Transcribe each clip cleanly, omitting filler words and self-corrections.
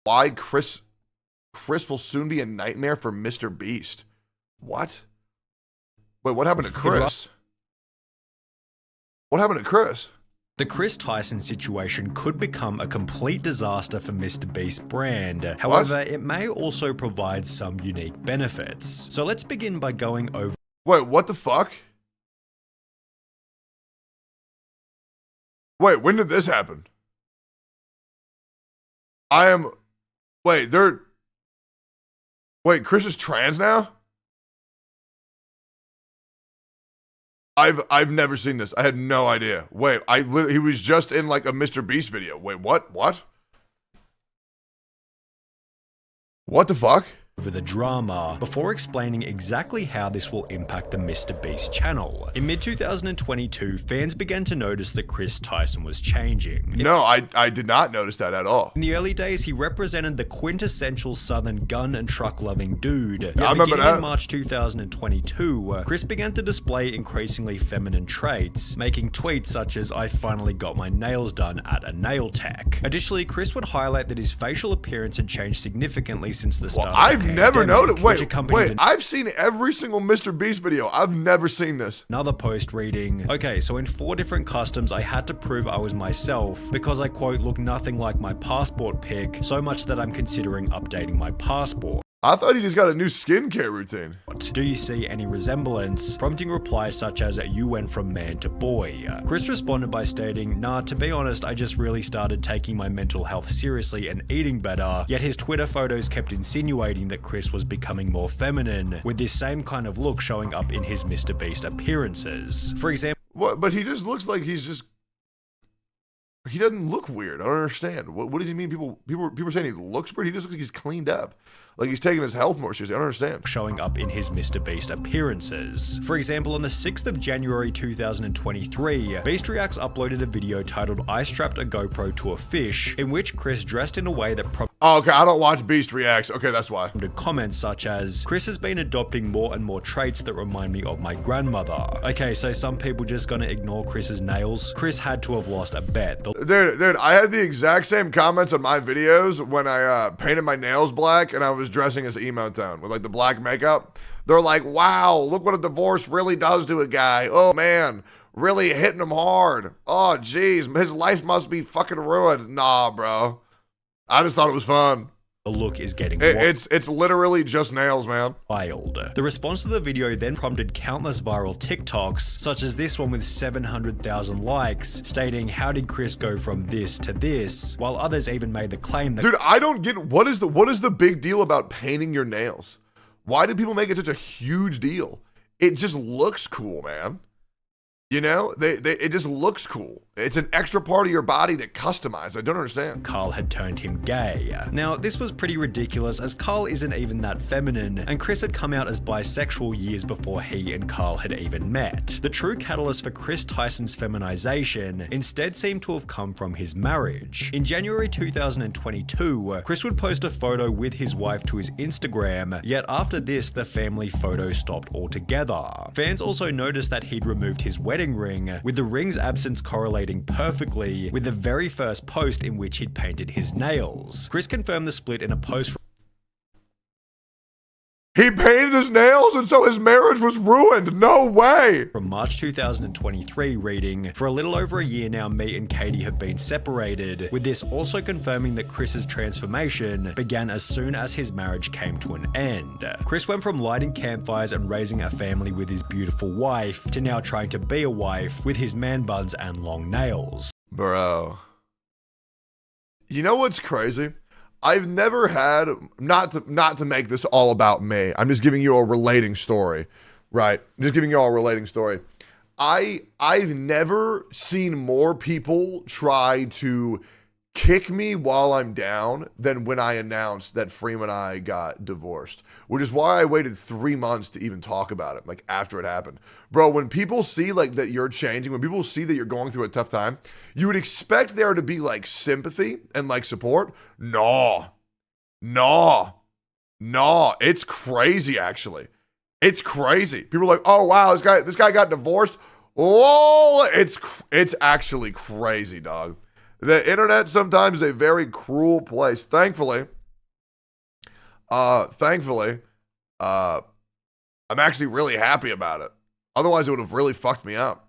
Why Chris will soon be a nightmare for MrBeast. What? Wait, what happened to Chris? What happened to Chris? The Chris Tyson situation could become a complete disaster for MrBeast brand. However, it may also provide some unique benefits. So let's begin by going over. Wait, what the fuck? Wait, when did this happen? Wait, Chris is trans now? I've never seen this. I had no idea. Wait, he was just in like a MrBeast video. Wait, what? What? What the fuck? Over the drama before explaining exactly how this will impact the MrBeast channel. In mid-2022, fans began to notice that Chris Tyson was changing. No, I did not notice that at all. In the early days, he represented the quintessential southern gun and truck loving dude. Yet I remember that. In March 2022, Chris began to display increasingly feminine traits, making tweets such as "I finally got my nails done at a nail tech." Additionally, Chris would highlight that his facial appearance had changed significantly since the start. I've never noticed. Wait, I've seen every single MrBeast video. I've never seen this. Another post reading, "Okay, so in 4 different customs, I had to prove I was myself because I, quote, look nothing like my passport pic, so much that I'm considering updating my passport. I thought he just got a new skincare routine. Do you see any resemblance?" Prompting replies such as, "You went from man to boy." Chris responded by stating, "Nah, to be honest, I just really started taking my mental health seriously and eating better." Yet his Twitter photos kept insinuating that Chris was becoming more feminine, with this same kind of look showing up in his MrBeast appearances. For example, what? But he just looks like he doesn't look weird. I don't understand. What does he mean? People are saying he looks weird. He just looks like he's cleaned up. Like he's taking his health more seriously. I don't understand. Showing up in his MrBeast appearances. For example, on the 6th of January 2023, Beast Reacts uploaded a video titled "I strapped a GoPro to a fish," in which Chris dressed in a way that Oh, okay, I don't watch Beast Reacts. Okay, that's why. Comments such as, "Chris has been adopting more and more traits that remind me of my grandmother." Okay, so some people just gonna ignore Chris's nails? Chris had to have lost a bet. Dude, I had the exact same comments on my videos when I painted my nails black and I was dressing as emo tone with like the black makeup. They're like, "Wow, look what a divorce really does to a guy. Oh man, really hitting him hard. Oh geez, his life must be fucking ruined." Nah, bro. I just thought it was fun. The look is getting it's literally just nails, man. Wild. The response to the video then prompted countless viral TikToks, such as this one with 700,000 likes, stating, "How did Chris go from this to this?" While others even made the claim that— Dude, I don't get what is the big deal about painting your nails? Why do people make it such a huge deal? It just looks cool, man. You know, it just looks cool. It's an extra part of your body to customize. I don't understand. Carl had turned him gay. Now, this was pretty ridiculous as Carl isn't even that feminine, and Chris had come out as bisexual years before he and Carl had even met. The true catalyst for Chris Tyson's feminization instead seemed to have come from his marriage. In January 2022, Chris would post a photo with his wife to his Instagram, yet after this, the family photo stopped altogether. Fans also noticed that he'd removed his wedding ring, with the ring's absence correlating perfectly with the very first post in which he'd painted his nails. Chris confirmed the split in a post. He painted his nails and so his marriage was ruined. No way. From March 2023 reading, "For a little over a year now, me and Katie have been separated," with this also confirming that Chris's transformation began as soon as his marriage came to an end. Chris went from lighting campfires and raising a family with his beautiful wife to now trying to be a wife with his man buns and long nails. Bro. You know what's crazy? I've never had, not to make this all about me, I'm just giving you a relating story, right? I'm just giving you all a relating story. I've never seen more people try to kick me while I'm down than when I announced that Freeman and I got divorced, which is why I waited 3 months to even talk about it, like after it happened. Bro, when people see like that you're changing, when people see that you're going through a tough time, you would expect there to be like sympathy and like support. No, it's crazy actually. It's crazy. People are like, "Oh wow, this guy got divorced." Oh, it's actually crazy, dog. The internet sometimes is a very cruel place. Thankfully, Thankfully, I'm actually really happy about it. Otherwise, it would have really fucked me up.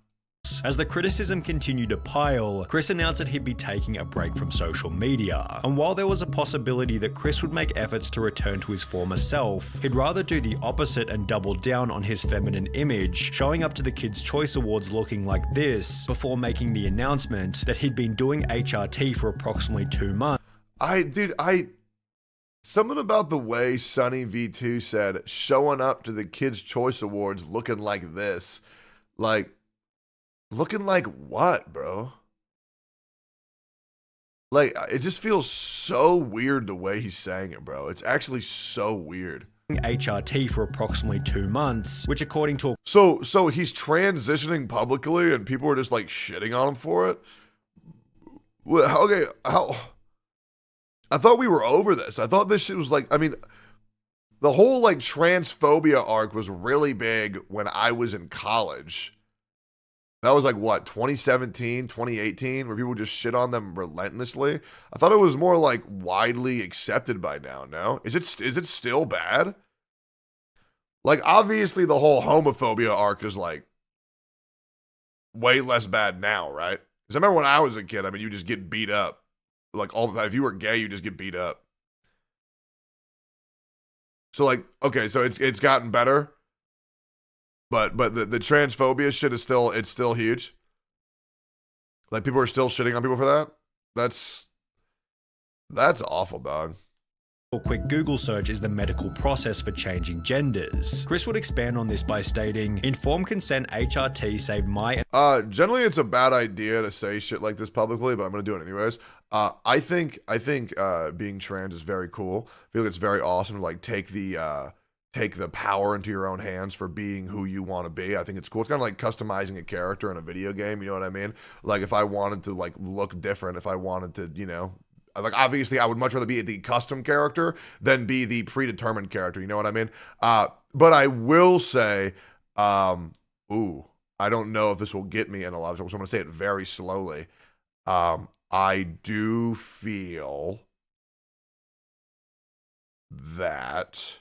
As the criticism continued to pile, Chris announced that he'd be taking a break from social media. And while there was a possibility that Chris would make efforts to return to his former self, he'd rather do the opposite and double down on his feminine image, showing up to the Kids' Choice Awards looking like this, before making the announcement that he'd been doing HRT for approximately 2 months. Something about the way Sunny V2 said, showing up to the Kids' Choice Awards looking like this. Like, looking like what, bro? Like, it just feels so weird the way he's saying it, bro. It's actually so weird. HRT for approximately 2 months, which according to... So he's transitioning publicly and people are just like shitting on him for it? Well, okay, how... I thought we were over this. I thought this shit was like, I mean, the whole like transphobia arc was really big when I was in college. That was like what, 2017, 2018, where people just shit on them relentlessly. I thought it was more like widely accepted by now. No, is it still bad? Like obviously the whole homophobia arc is like way less bad now, right? Because I remember when I was a kid, I mean, you just get beat up. Like all the time, if you were gay, you just get beat up. So like, okay, so it's gotten better, but the transphobia shit is still huge. Like people are still shitting on people for that. That's awful, dog. A quick Google search is the medical process for changing genders. Chris would expand on this by stating, "Informed consent HRT saved my..." Generally it's a bad idea to say shit like this publicly, but I'm gonna do it anyways. I think being trans is very cool. I feel like it's very awesome to like take the power into your own hands for being who you want to be. I think it's cool. It's kind of like customizing a character in a video game. You know what I mean? Like if I wanted to like look different, if I wanted to, you know, like obviously I would much rather be the custom character than be the predetermined character. You know what I mean? But I will say, I don't know if this will get me in a lot of trouble, so I'm going to say it very slowly. I do feel that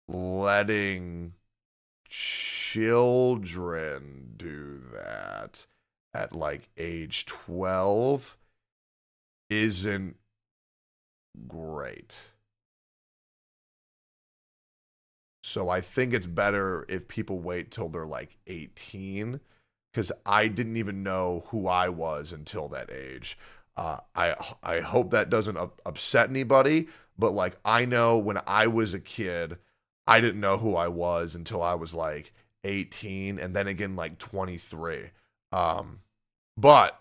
letting children do that at like age 12 isn't great. So I think it's better if people wait till they're like 18, because I didn't even know who I was until that age. I hope that doesn't upset anybody, but like I know when I was a kid, I didn't know who I was until I was like 18 and then again like 23. But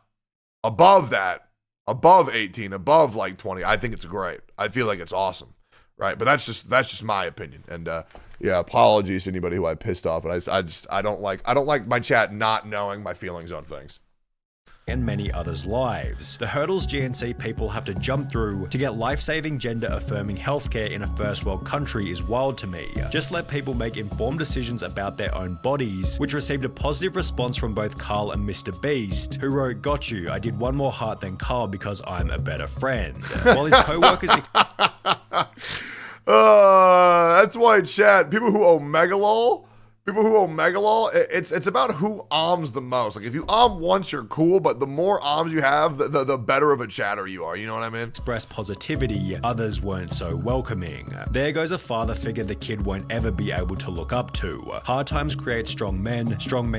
above that, above 18, above like 20, I think it's great. I feel like it's awesome, right? But that's just my opinion. And yeah, apologies to anybody who I pissed off, but I don't like my chat not knowing my feelings on things. And many others' lives. The hurdles GNC people have to jump through to get life-saving, gender-affirming healthcare in a first-world country is wild to me. Just let people make informed decisions about their own bodies, which received a positive response from both Carl and MrBeast, who wrote, "Got you, I did one more heart than Carl because I'm a better friend." While his co-workers... That's why chat, people who omega lol, it's about who arms the most. Like if you arm once, you're cool, but the more arms you have, the better of a chatter you are. You know what I mean? Express positivity, others weren't so welcoming. There goes a father figure the kid won't ever be able to look up to. Hard times create strong men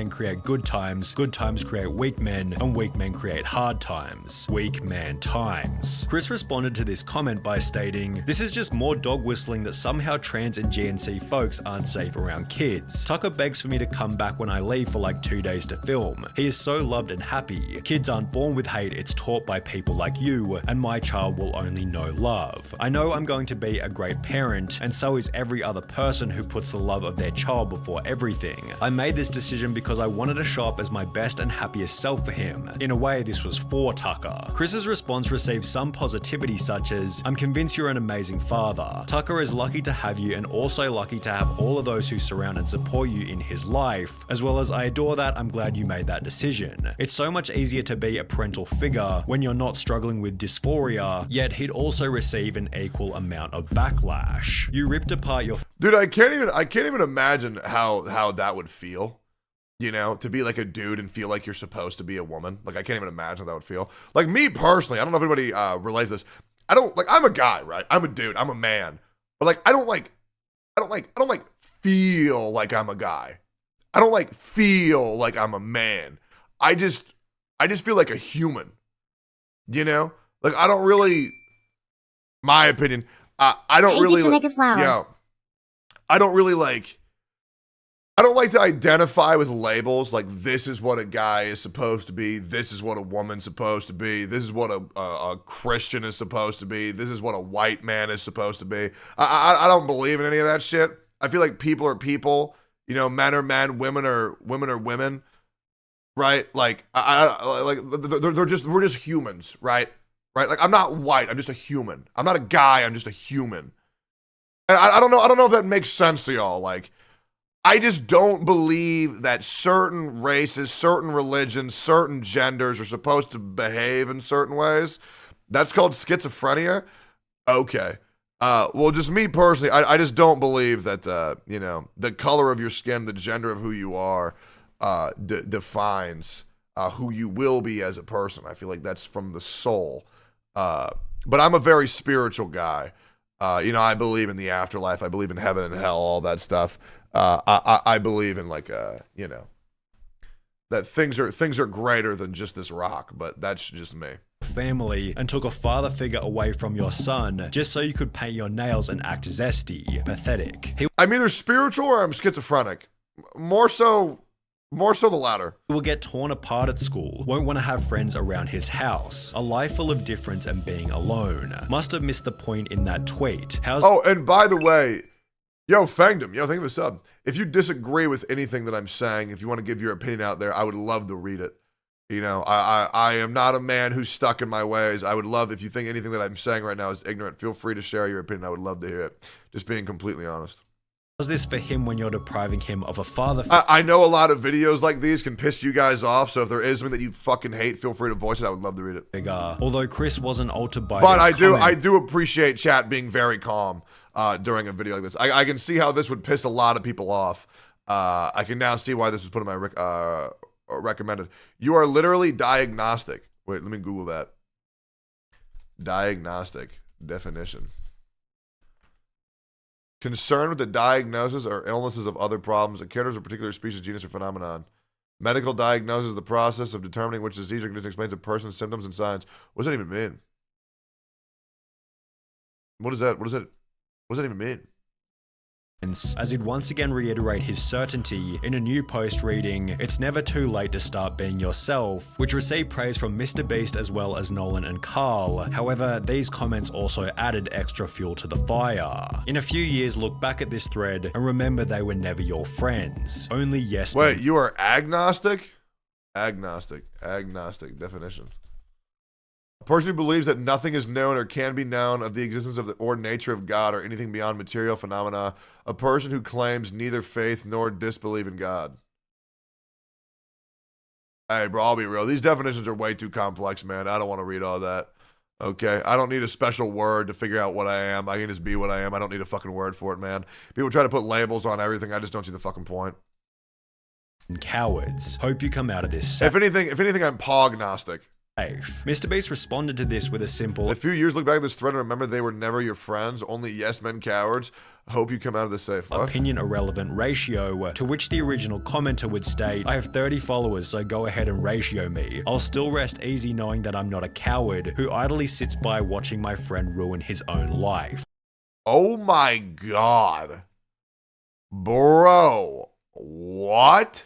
create good times create weak men, and weak men create hard times. Weak man times. Chris responded to this comment by stating, "This is just more dog whistling that somehow trans and GNC folks aren't safe around kids. Tucker begs for me to come back when I leave for like 2 days to film. He is so loved and happy. Kids aren't born with hate, it's taught by people like you, and my child will only know love. I know I'm going to be a great parent, and so is every other person who puts the love of their child before everything. I made this decision because I wanted to show up as my best and happiest self for him. In a way, this was for Tucker." Chris's response received some positivity such as, "I'm convinced you're an amazing father. Tucker is lucky to have you and also lucky to have all of those who surround and support you in his life, as well as I adore that, I'm glad you made that decision. It's so much easier to be a parental figure when you're not struggling with dysphoria, yet he'd also receive an equal amount of backlash. You ripped apart your— Dude, I can't even imagine how that would feel. You know, to be like a dude and feel like you're supposed to be a woman. Like, I can't even imagine how that would feel. Like, me personally, I don't know if anybody relates to this. I'm a guy, right? I'm a dude. I'm a man. But like, I don't feel like I'm a guy. I don't feel like I'm a man. I just feel like a human. You know? Like, I don't really, my opinion, I don't really, like a flower. You know, I don't really I don't like to identify with labels like this is what a guy is supposed to be, this is what a woman's supposed to be, this is what a Christian is supposed to be, this is what a white man is supposed to be. I don't believe in any of that shit. I feel like people are people, you know, men are men, women are women, right? Like we're just humans, right? Right? Like, I'm not white, I'm just a human. I'm not a guy, I'm just a human. And I don't know if that makes sense to y'all. Like, I just don't believe that certain races, certain religions, certain genders are supposed to behave in certain ways. That's called schizophrenia. Okay. Well, just me personally, I just don't believe that, you know, the color of your skin, the gender of who you are, defines who you will be as a person. I feel like that's from the soul. But I'm a very spiritual guy. You know, I believe in the afterlife. I believe in heaven and hell, all that stuff. I believe in you know, that things are greater than just this rock, but that's just me. Family and took a father figure away from your son just so you could paint your nails and act zesty. Pathetic. I'm either spiritual or I'm schizophrenic. More so the latter. He will get torn apart at school, won't want to have friends around his house, a life full of difference and being alone. Must have missed the point in that tweet. Oh, and by the way, yo, Fangdom, yo, thank you for the sub. If you disagree with anything that I'm saying, if you want to give your opinion out there, I would love to read it. You know, I am not a man who's stuck in my ways. I would love, if you think anything that I'm saying right now is ignorant, feel free to share your opinion. I would love to hear it. Just being completely honest. Does this for him when you're depriving him of a father? I know a lot of videos like these can piss you guys off, so if there is something that you fucking hate, feel free to voice it. I would love to read it. Figure. Although Chris wasn't altered by but this I do appreciate chat being very calm during a video like this. I can see how this would piss a lot of people off. I can now see why this was put in my recommended. You are literally diagnostic. Wait, let me Google that. Diagnostic definition. Concerned with the diagnosis or illnesses of other problems that characters of a particular species, genus, or phenomenon. Medical diagnosis is the process of determining which disease or condition explains a person's symptoms and signs. What does that even mean? What does that even mean? As he'd once again reiterate his certainty in a new post reading, "It's never too late to start being yourself," which received praise from MrBeast as well as Nolan and Carl. However, these comments also added extra fuel to the fire. In a few years, look back at this thread and remember they were never your friends. Only yes. Wait, you are agnostic? Agnostic definition. A person who believes that nothing is known or can be known of the existence of the or nature of God or anything beyond material phenomena. A person who claims neither faith nor disbelief in God. Hey, bro, I'll be real. These definitions are way too complex, man. I don't want to read all that. Okay? I don't need a special word to figure out what I am. I can just be what I am. I don't need a fucking word for it, man. People try to put labels on everything. I just don't see the fucking point. Cowards. Hope you come out of this. If anything, I'm pognostic. MrBeast responded to this with a simple— "A few years look back at this thread and remember they were never your friends, only yes men cowards. Hope you come out of this safe." What? Opinion irrelevant ratio, to which the original commenter would state, "I have 30 followers, so go ahead and ratio me. I'll still rest easy knowing that I'm not a coward who idly sits by watching my friend ruin his own life." Oh my god. Bro. What?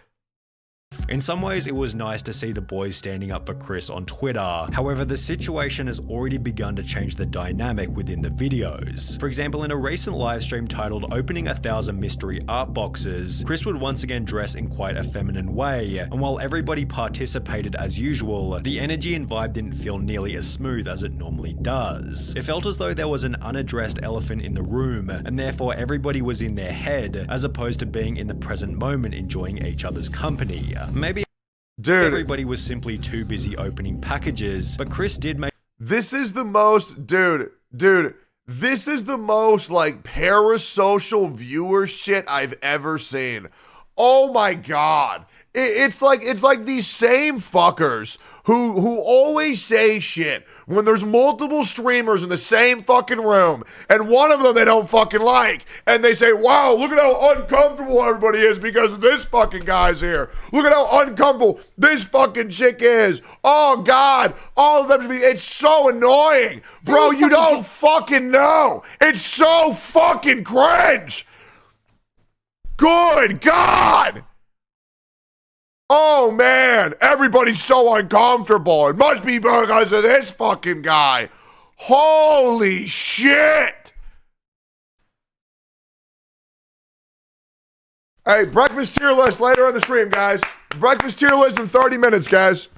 In some ways, it was nice to see the boys standing up for Chris on Twitter. However, the situation has already begun to change the dynamic within the videos. For example, in a recent livestream titled Opening 1,000 Mystery Art Boxes, Chris would once again dress in quite a feminine way, and while everybody participated as usual, the energy and vibe didn't feel nearly as smooth as it normally does. It felt as though there was an unaddressed elephant in the room, and therefore everybody was in their head, as opposed to being in the present moment enjoying each other's company. Maybe everybody was simply too busy opening packages, but Chris did make— This is the most, dude, this is the most like parasocial viewer shit I've ever seen. Oh my God. It's like these same fuckers who always say shit when there's multiple streamers in the same fucking room and one of them they don't fucking like, and they say, wow, look at how uncomfortable everybody is because this fucking guy's here. Look at how uncomfortable this fucking chick is. Oh God, all of them should be— it's so annoying. Bro, you don't fucking know. It's so fucking cringe. Good God. Oh man, everybody's so uncomfortable. It must be because of this fucking guy. Holy shit. Hey, breakfast tier list later on the stream, guys. Breakfast tier list in 30 minutes, guys.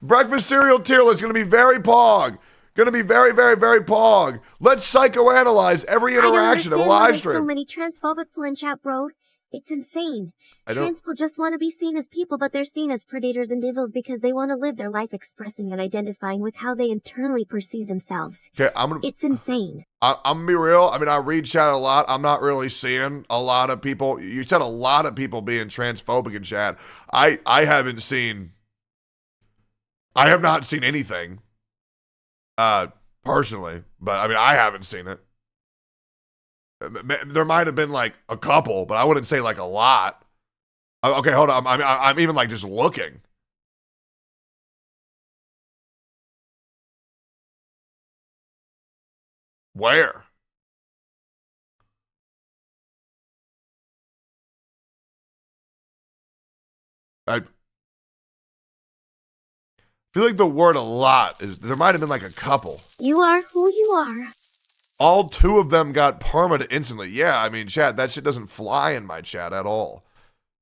Breakfast cereal tier list gonna be very pog. Gonna be very, very, very pog. Let's psychoanalyze every interaction of a live stream. There's so many transphobic people in chat, bro. It's insane. Trans people just want to be seen as people, but they're seen as predators and devils because they want to live their life expressing and identifying with how they internally perceive themselves. Okay, it's insane. I'm gonna be real. I mean, I read chat a lot. I'm not really seeing a lot of people. You said a lot of people being transphobic in chat. I have not seen anything, personally, but I mean, I haven't seen it. There might have been like a couple, but I wouldn't say like a lot. Okay, hold on. I'm even like just looking. Where? I feel like the word a lot is— there might have been like a couple. You are who you are. All two of them got permanent instantly. Yeah, I mean, chat, that shit doesn't fly in my chat at all.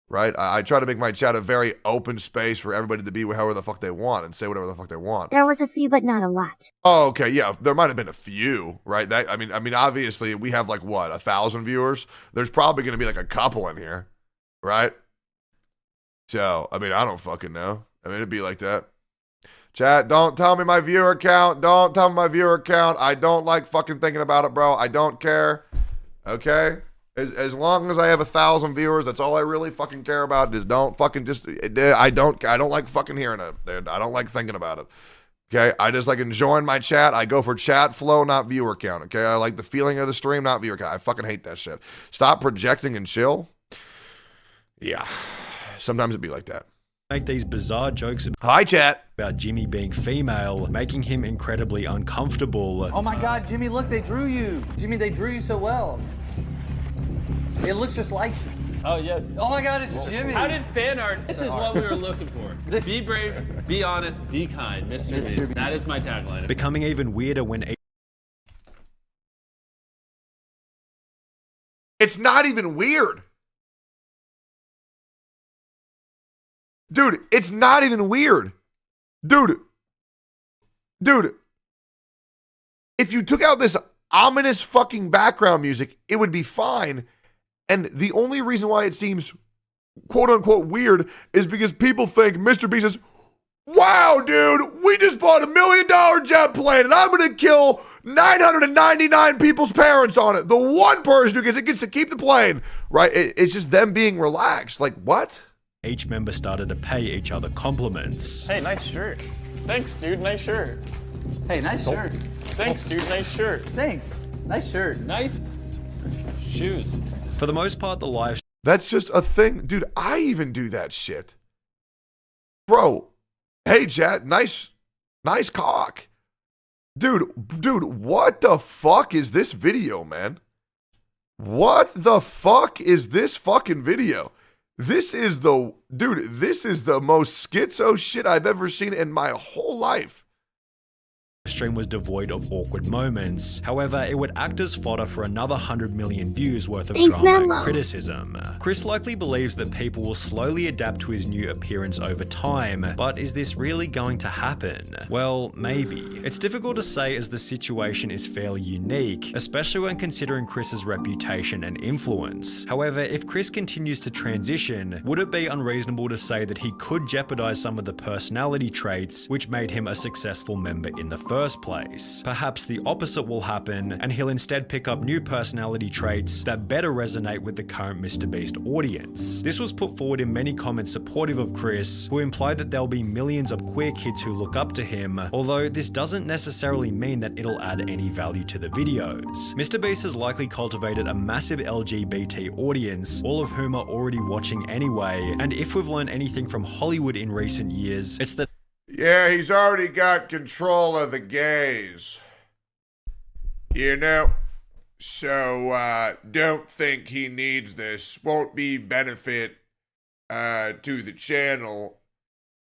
Right? I try to make my chat a very open space for everybody to be however the fuck they want and say whatever the fuck they want. There was a few, but not a lot. Oh, okay, yeah, there might have been a few, right? That I mean, obviously, we have like, what, 1,000 viewers? There's probably going to be like a couple in here, right? So, I mean, I don't fucking know. I mean, it'd be like that. Chat, don't tell me my viewer count. Don't tell me my viewer count. I don't like fucking thinking about it, bro. I don't care. Okay? As long as I have 1,000 viewers, that's all I really fucking care about. Just don't fucking I don't like fucking hearing it, dude. I don't like thinking about it. Okay? I just like enjoying my chat. I go for chat flow, not viewer count. Okay? I like the feeling of the stream, not viewer count. I fucking hate that shit. Stop projecting and chill. Yeah. Sometimes it'd be like that. Make these bizarre jokes Hi, chat. about Jimmy being female, making him incredibly uncomfortable. Oh my God, Jimmy, look, they drew you. Jimmy, they drew you so well. It looks just like you. Oh, yes. Oh my God, it's Jimmy. How did fan art? This is what we were looking for. Be brave, be honest, be kind, Mr. Beast. That is my tagline. Becoming even weirder when It's not even weird. Dude, it's not even weird. Dude. If you took out this ominous fucking background music, it would be fine. And the only reason why it seems quote unquote weird is because people think MrBeast is, wow, dude, we just bought $1 million jet plane and I'm going to kill 999 people's parents on it. The one person who gets to keep the plane, right? It's just them being relaxed. Like, what? each member started to pay each other compliments. Hey, nice shirt. Thanks, dude. Nice shirt. Hey, nice shirt. Thanks, dude. Nice shirt. Thanks. Nice shirt. Nice shoes. For the most part, the live That's just a thing. Dude, I even do that shit. Bro, hey, chat, nice cock. Dude, what the fuck is this video, man? What the fuck is this fucking video? This is the most schizo shit I've ever seen in my whole life. Stream was devoid of awkward moments. However, it would act as fodder for another 100 million views worth of drama and criticism. Chris likely believes that people will slowly adapt to his new appearance over time, but is this really going to happen? Well, maybe. It's difficult to say as the situation is fairly unique, especially when considering Chris's reputation and influence. However, if Chris continues to transition, would it be unreasonable to say that he could jeopardize some of the personality traits which made him a successful member in the first place? Perhaps the opposite will happen, and he'll instead pick up new personality traits that better resonate with the current MrBeast audience. This was put forward in many comments supportive of Chris, who implied that there'll be millions of queer kids who look up to him, although this doesn't necessarily mean that it'll add any value to the videos. MrBeast has likely cultivated a massive LGBT audience, all of whom are already watching anyway, and if we've learned anything from Hollywood in recent years, it's that yeah, he's already got control of the gays. You know? So, don't think he needs this. Won't be benefit, to the channel.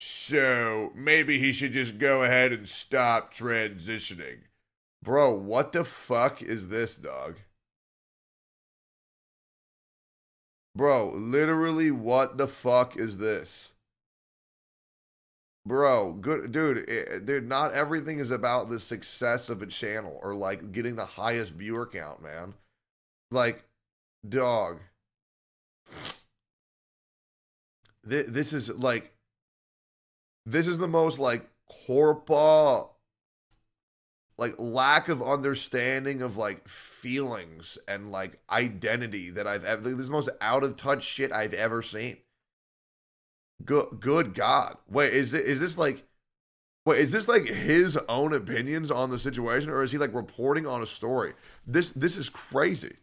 So, maybe he should just go ahead and stop transitioning. Bro, what the fuck is this, dog? Bro, literally, what the fuck is this? Bro, good dude, not everything is about the success of a channel or like getting the highest viewer count, man. Like, dog. This is like, this is the most like corpa, like lack of understanding of like feelings and like identity that I've ever, this is the most out of touch shit I've ever seen. Good God. Wait, is this like his own opinions on the situation, or is he like reporting on a story? This is crazy.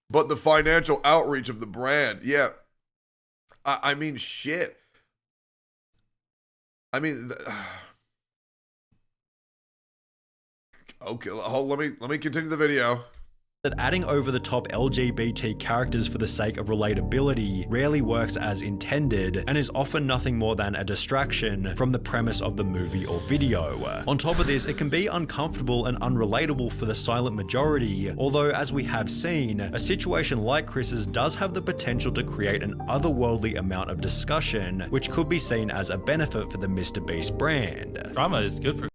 But the financial outreach of the brand, yeah. I mean, shit. I mean, okay, let me continue the video. That adding over-the-top LGBT characters for the sake of relatability rarely works as intended and is often nothing more than a distraction from the premise of the movie or video. On top of this, it can be uncomfortable and unrelatable for the silent majority, although as we have seen, a situation like Chris's does have the potential to create an otherworldly amount of discussion, which could be seen as a benefit for the MrBeast brand. Drama is good for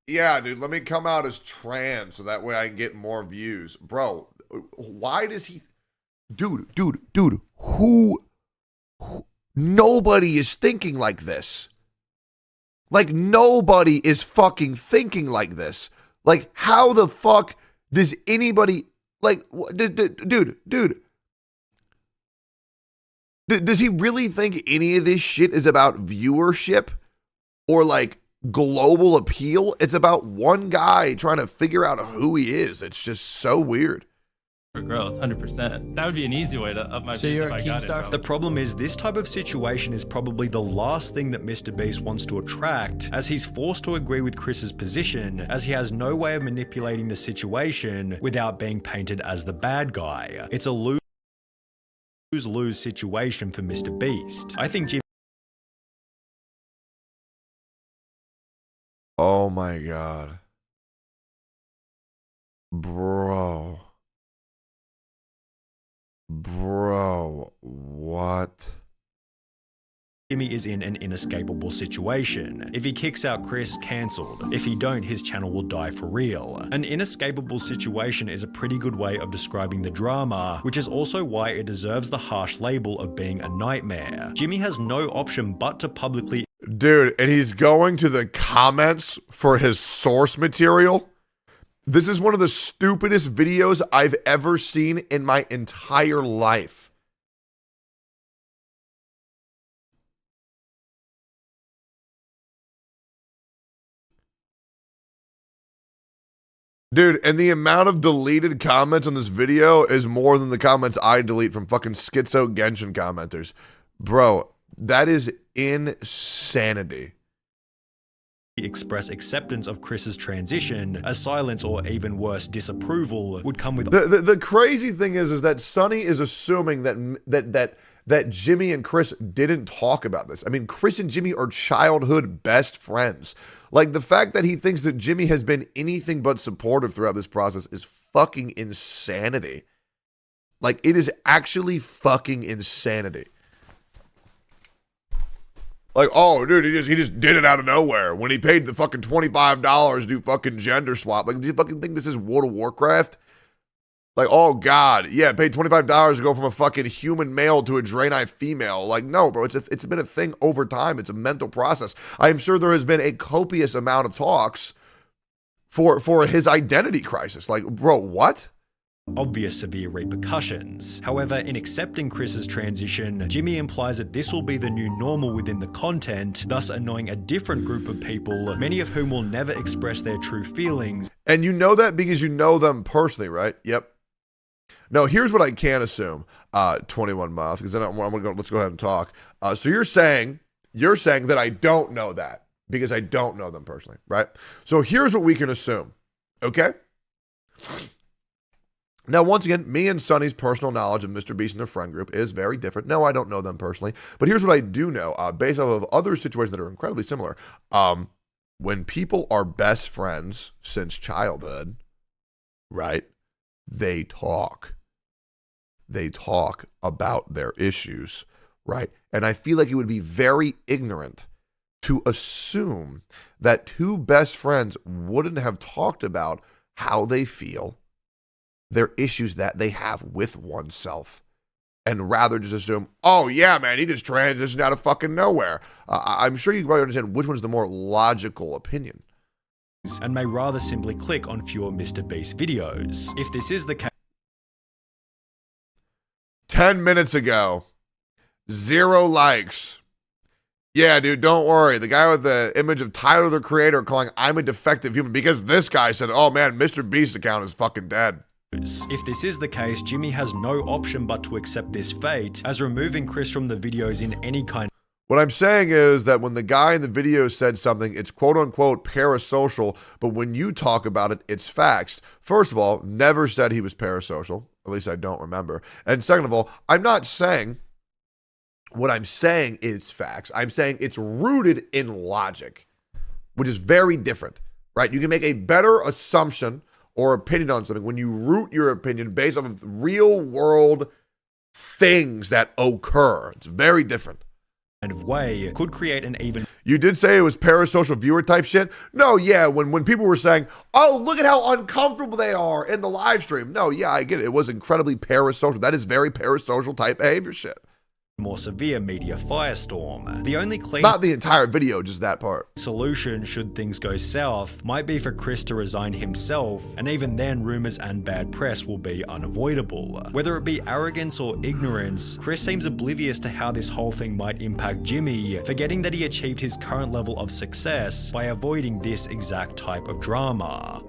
yeah, dude, let me come out as trans so that way I can get more views. Bro, why does he... Dude, who... Nobody is thinking like this. Like, nobody is fucking thinking like this. Like, how the fuck does anybody... Like, dude... Does he really think any of this shit is about viewership? Or, like, global appeal? It's about one guy trying to figure out who he is. It's just so weird. For growth, 100%. That would be an easy way to up my So you're a Keemstar? The problem is this type of situation is probably the last thing that MrBeast wants to attract, as he's forced to agree with Chris's position, as he has no way of manipulating the situation without being painted as the bad guy. It's a lose-lose situation for MrBeast. I think Jimmy... Oh my God. Bro, what? Jimmy is in an inescapable situation. If he kicks out Chris, cancelled. If he don't, his channel will die for real. An inescapable situation is a pretty good way of describing the drama, which is also why it deserves the harsh label of being a nightmare. Jimmy has no option but to publicly... Dude, and he's going to the comments for his source material. This is one of the stupidest videos I've ever seen in my entire life. Dude, and the amount of deleted comments on this video is more than the comments I delete from fucking schizo Genshin commenters. Bro, that is insanity. express acceptance of Chris's transition, a silence or even worse, disapproval would come with. The crazy thing is that Sonny is assuming that Jimmy and Chris didn't talk about this. I mean, Chris and Jimmy are childhood best friends. Like, the fact that he thinks that Jimmy has been anything but supportive throughout this process is fucking insanity. Like, it is actually fucking insanity. Like, oh, dude, he just did it out of nowhere when he paid the fucking $25 to do fucking gender swap. Like, do you fucking think this is World of Warcraft? Like, oh, God, yeah, paid $25 to go from a fucking human male to a Draenei female. Like, no, bro, it's been a thing over time. It's a mental process. I am sure there has been a copious amount of talks for his identity crisis. Like, bro, what? Obvious severe repercussions. However, in accepting Chris's transition, Jimmy implies that this will be the new normal within the content, thus annoying a different group of people, many of whom will never express their true feelings. And you know that because you know them personally, right? Yep. No, here's what I can assume, 21 Miles, because then let's go ahead and talk. So you're saying that I don't know that because I don't know them personally, right? So here's what we can assume, okay? Now, once again, me and Sonny's personal knowledge of MrBeast and their friend group is very different. No, I don't know them personally, but here's what I do know, based off of other situations that are incredibly similar. When people are best friends since childhood, right, they talk. They talk about their issues, right? And I feel like it would be very ignorant to assume that two best friends wouldn't have talked about how they feel, their issues that they have with oneself, and rather just assume, oh yeah, man, he just transitioned out of fucking nowhere. I'm sure you probably understand which one's the more logical opinion. And may rather simply click on fewer MrBeast videos. If this is the case, 10 minutes ago, 0 likes. Yeah, dude, don't worry. The guy with the image of Tyler, the Creator, calling I'm a defective human because this guy said, oh man, MrBeast's account is fucking dead. If this is the case, Jimmy has no option but to accept this fate, as removing Chris from the videos in any kind. What I'm saying is that when the guy in the video said something, it's quote-unquote parasocial, but when you talk about it, it's facts. First of all, never said he was parasocial. At least I don't remember. And second of all, I'm not saying what I'm saying is facts. I'm saying it's rooted in logic, which is very different, right? You can make a better assumption or opinion on something when you root your opinion based off of real-world things that occur. It's very different. Of way could create an even. You did say it was parasocial viewer type shit? No, yeah, when people were saying, oh, look at how uncomfortable they are in the live stream. No, yeah, I get it. It was incredibly parasocial. That is very parasocial type behavior shit. More severe media firestorm. The only clean not the entire video, just that part. Solution should things go south might be for Chris to resign himself, and even then rumors and bad press will be unavoidable. Whether it be arrogance or ignorance, Chris seems oblivious to how this whole thing might impact Jimmy, forgetting that he achieved his current level of success by avoiding this exact type of drama.